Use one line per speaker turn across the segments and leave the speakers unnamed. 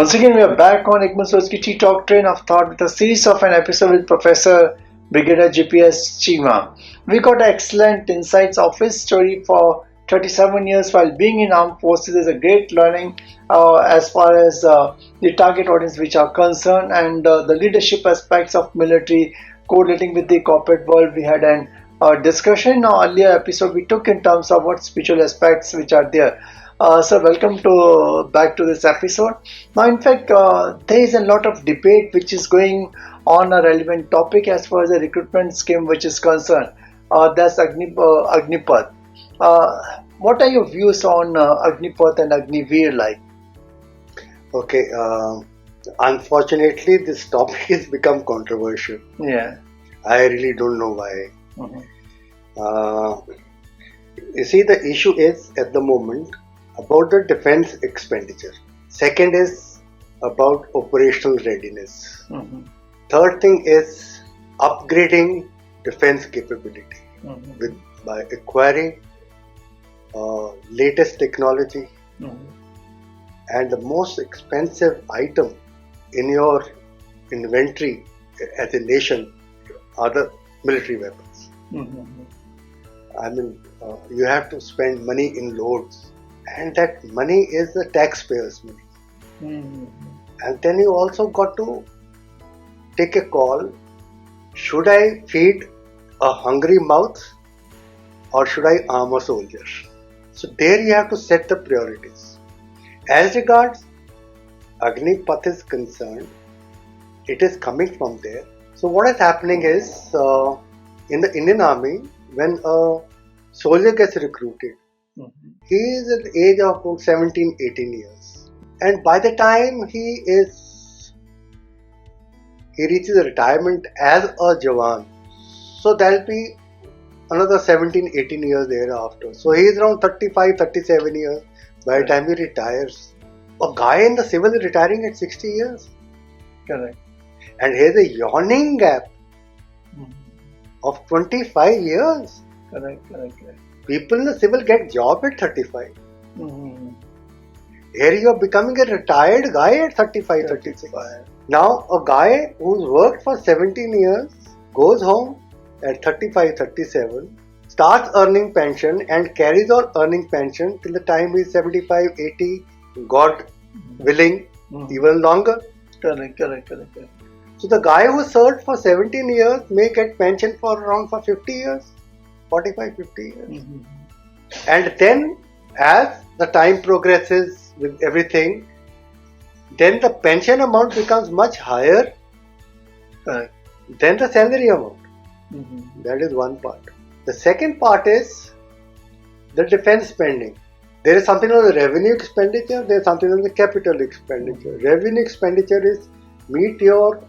Once again, we are back on Agnipath Agniveer Talk Train of Thought with a series of an episode with Professor Brigadier GPS Cheema. We got excellent insights of his story for 37 years while being in armed forces is a great learning as far as the target audience which are concerned and the leadership aspects of military correlating with the corporate world. We had an discussion in our earlier episode we took in terms of what spiritual aspects which are there. So welcome back to this episode. Now, in fact, there is a lot of debate which is going on a relevant topic as far as the recruitment scheme which is concerned. That's Agnipath. What are your views on Agnipath and Agniveer like?
Okay, unfortunately, this topic has become controversial.
Yeah.
I really don't know why.
Mm-hmm.
You see, the issue is at the moment about the defense expenditure. Second is about operational readiness.
Mm-hmm.
Third thing is upgrading defense capability by acquiring latest technology.
Mm-hmm.
And the most expensive item in your inventory as a nation are the military weapons.
Mm-hmm.
I mean, you have to spend money in loads, and that money is the taxpayers' money.
Mm-hmm.
And then you also got to take a call: should I feed a hungry mouth, or should I arm a soldier? So there you have to set the priorities. As regards Agnipath is concerned, it is coming from there. So what is happening is, in the Indian Army, when a soldier gets recruited, he is at the age of about 17, 18 years. And by the time he reaches retirement as a Jawan, so that will be another 17, 18 years thereafter. So he is around 35, 37 years by the time he retires. A guy in the civil is retiring at 60 years.
Correct.
And here's a yawning gap of 25 years.
Correct.
People in the civil get job at 35.
Mm-hmm.
Here you are becoming a retired guy at 35, 36. Now a guy who's worked for 17 years goes home at 35, 37, starts earning pension and carries on earning pension till the time he's 75, 80, God willing, even longer.
Correct.
So the guy who served for 17 years may get pension for around 50 years, 45, 50 years.
Mm-hmm.
And then as the time progresses with everything, then the pension amount becomes much higher than the salary amount.
Mm-hmm.
That is one part. The second part is the defense spending. There is something on the revenue expenditure, there is something on the capital expenditure. Mm-hmm. Revenue expenditure is meet your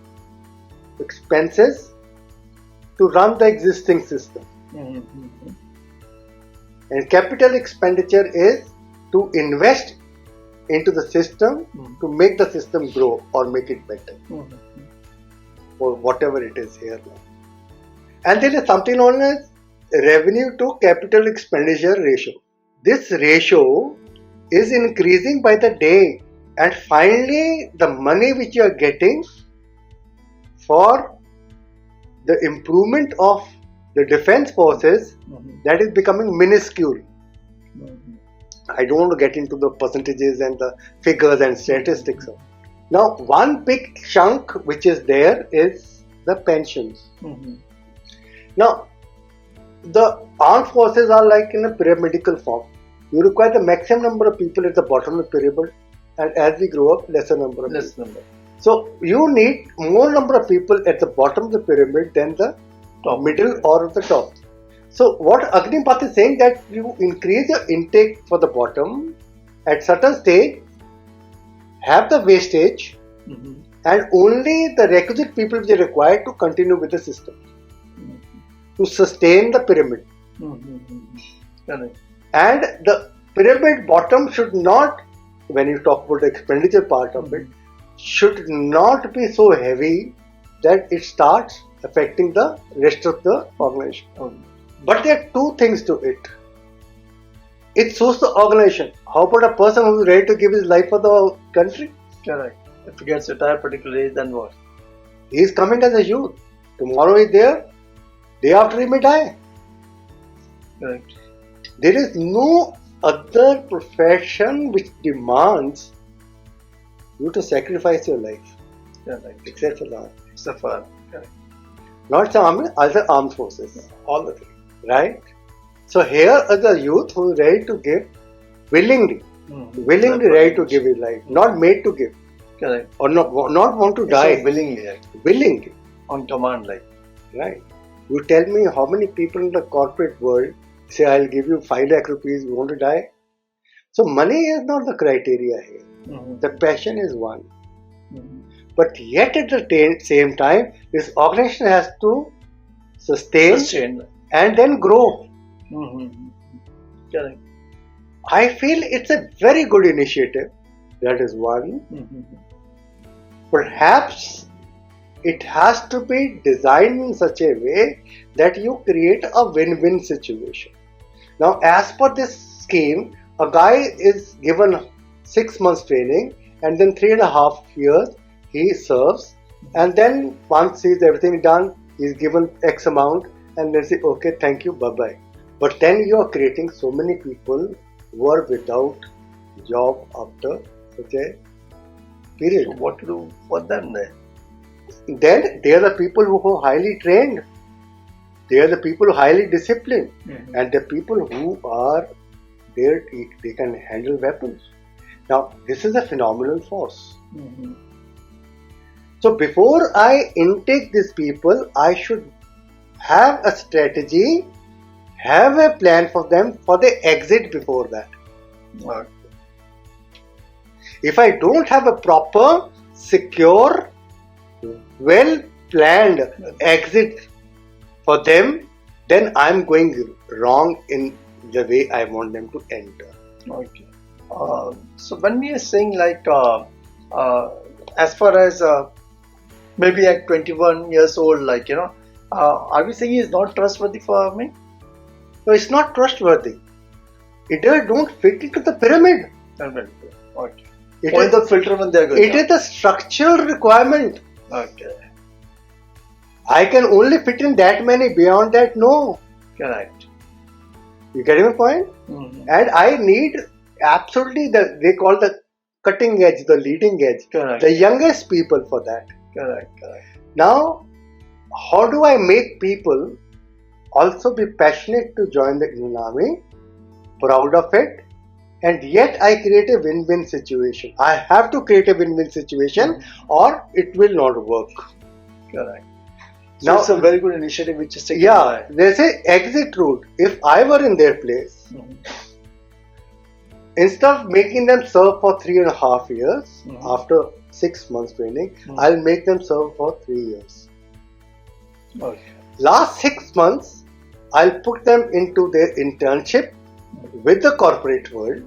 expenses to run the existing system.
Mm-hmm.
And capital expenditure is to invest into the system to make the system grow or make it better. Mm-hmm. Or whatever it is here now. And there is something known as revenue to capital expenditure ratio. This ratio is increasing by the day, and finally the money which you are getting for the improvement of the defense forces, that is becoming minuscule. I don't want to get into the percentages and the figures and statistics. Now, one big chunk which is there is the pensions. Now, the armed forces are like in a pyramidal form. You require the maximum number of people at the bottom of the pyramid, and as we grow up, lesser number. So you need more number of people at the bottom of the pyramid than the middle or the top. So what Agnipath is saying, that you increase your intake for the bottom, at certain stage, have the wastage, and only the requisite people which are required to continue with the system. To sustain the pyramid. And the pyramid bottom should not, when you talk about the expenditure part of it, should not be so heavy that it starts affecting the rest of the organization. But there are two things to it. It suits the organization. How about a person who is ready to give his life for the country?
Correct. If he gets retired particularly, then what?
He is coming as a youth. Tomorrow is there. Day after he may die.
Right.
There is no other profession which demands you to sacrifice your life.
Correct.
Except for the army.
Except for correct.
Not the army, other armed forces. All the three. Right? So here is a youth who is ready to give willingly. Willingly ready to give his life. Not made to give.
Correct.
Or not want to die.
So willingly. Right.
Willingly.
On command, like.
Right. You tell me how many people in the corporate world say, I'll give you 5 lakh rupees, you want to die? So money is not the criteria here. The passion is one. But yet at the same time, this organization has to sustain and then grow.
Correct.
I feel it's a very good initiative. That is one. Perhaps it has to be designed in such a way that you create a win-win situation. Now, as per this scheme, a guy is given 6 months training and then 3.5 years he serves, and then once he's everything done, he's given X amount and then say, okay, thank you, bye-bye. But then you are creating so many people who are without job after such a period.
So what to do for them then?
Then they are the people who are highly trained. They are the people who are highly disciplined. And the people who are there, they can handle weapons. Now, this is a phenomenal force. So before I intake these people, I should have a strategy, have a plan for them for the exit before that.
Okay.
If I don't have a proper, secure, well-planned exit for them, then I'm going wrong in the way I want them to enter.
Okay. So when we are saying like, as far as maybe at 21 years old, like, are we saying he is not trustworthy for me?
No, it's not trustworthy. It don't fit into the pyramid.
Okay.
It
What
is
is the filter when they are going
It is the structural requirement.
Okay.
I can only fit in that many. Beyond that, no.
Correct.
You getting my point? And I need absolutely they call the cutting edge, the leading edge,
Correct.
the youngest people for that.
Correct.
Now, how do I make people also be passionate to join the Indian Army, proud of it, and yet I create a win-win situation? I have to create a win-win situation or it will not work.
Correct. So
Now,
it's a very good initiative which is taken.
Yeah, there's an exit route. If I were in their place, instead of making them serve for 3.5 years, after 6 months training, I'll make them serve for 3 years.
Okay.
Last 6 months, I'll put them into their internship with the corporate world.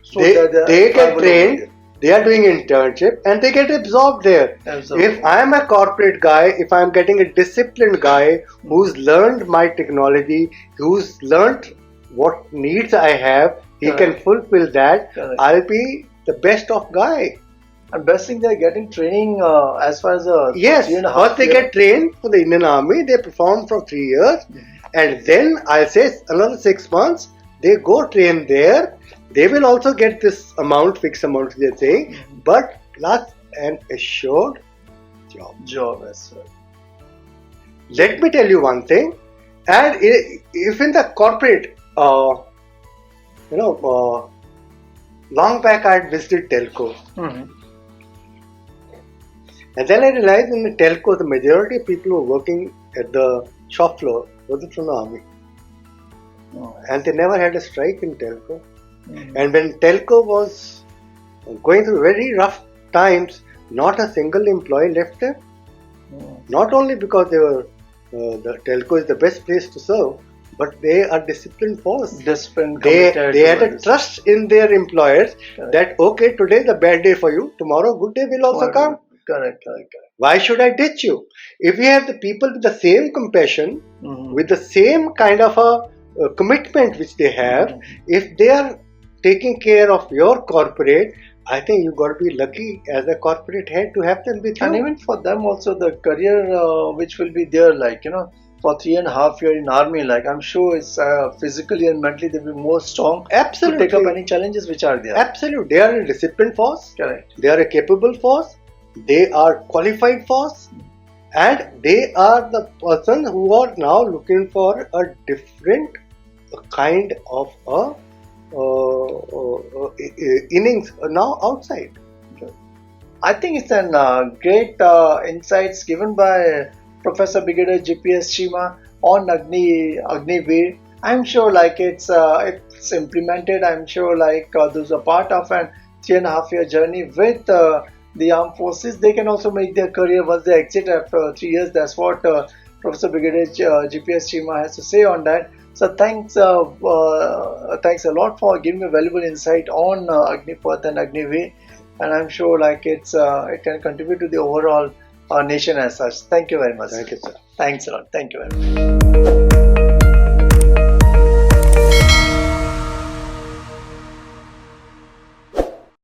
So
they get trained, they are doing internship and they get absorbed there. If I am a corporate guy, if I am getting a disciplined guy who's learned my technology, who's learned what needs I have, he can fulfill that, I'll be the best of guy.
And best thing, they're getting training as far as
yes, first they get trained for the Indian Army, they perform for 3 years, and then I'll say another 6 months, they go train there. They will also get this amount, fixed amount they're saying, but plus an assured job.
Job as well.
Let me tell you one thing, and if in the corporate, long back I had visited telco. And then I realized in the telco, the majority of people who were working at the shop floor were from the army. And they never had a strike in telco. And when telco was going through very rough times, not a single employee left there. Not only because they were the telco is the best place to serve, but they are disciplined force.
Disciplined,
they had a trust in their employers that okay, today is a bad day for you, tomorrow good day will also come.
Correct.
Why should I ditch you? If we have the people with the same compassion, with the same kind of a commitment which they have, if they are taking care of your corporate, I think you got to be lucky as a corporate head to have them with you.
And even for them also, the career which will be there, like, for 3.5 years in army, like, I'm sure it's physically and mentally they'll be more strong
Absolutely.
to take up any challenges which are there.
Absolutely. They are a disciplined force.
Correct.
They are a capable force. They are qualified force. And they are the person who are now looking for a different kind of innings now outside.
I think it's an great insights given by Professor Brigadier GPS Cheema on Agniveer. I'm sure like it's implemented. I'm sure like those are part of an 3.5 year journey with the armed forces. They can also make their career once they exit after 3 years. That's what Professor Brigadier GPS Cheema has to say on that. So thanks a lot for giving a valuable insight on Agnipath and Agniveer. And I'm sure like it can contribute to the overall nation as such. Thank you very much.
Thank you, sir.
Thanks a lot. Thank you very much.